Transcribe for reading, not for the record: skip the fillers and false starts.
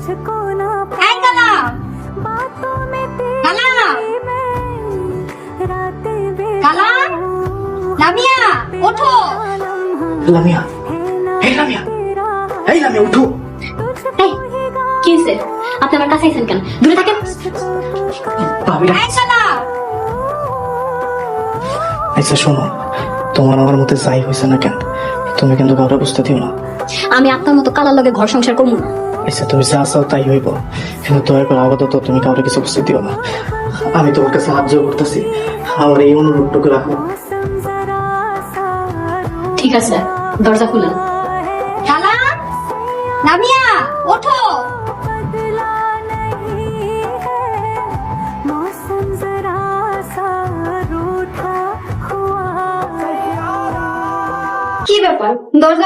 এই কালা কালা কালা লামিয়া ওঠো। লামিয়া, এই লামিয়া, এই লামিয়া উঠো। এই কি হয়েছে? আপনি আমার কাছে আইছেন কেন? দূরে থাকেন। ভাবি এই শালা আচ্ছা শোনো, তোমার আমার মধ্যে যাই হয়েছে না কেন, তুমি কিন্তু কাউকে বুঝতে দিও না। আমি আপনার মতো কালার লগে ঘর সংসার করবো না। আচ্ছা তুমি যা চাও তাই হইব, কিন্তু দয়া করে আপাতত তুমি কাউকে কিছু বুঝতে দিও না। আমি তোমার কাছে হাত জোর করতেছি, আমার এই অনুরোধটুকু রাখো। ঠিক আছে, দরজা খুলেন। কালা লামিয়া ওঠো। কি ব্যাপার, দরজা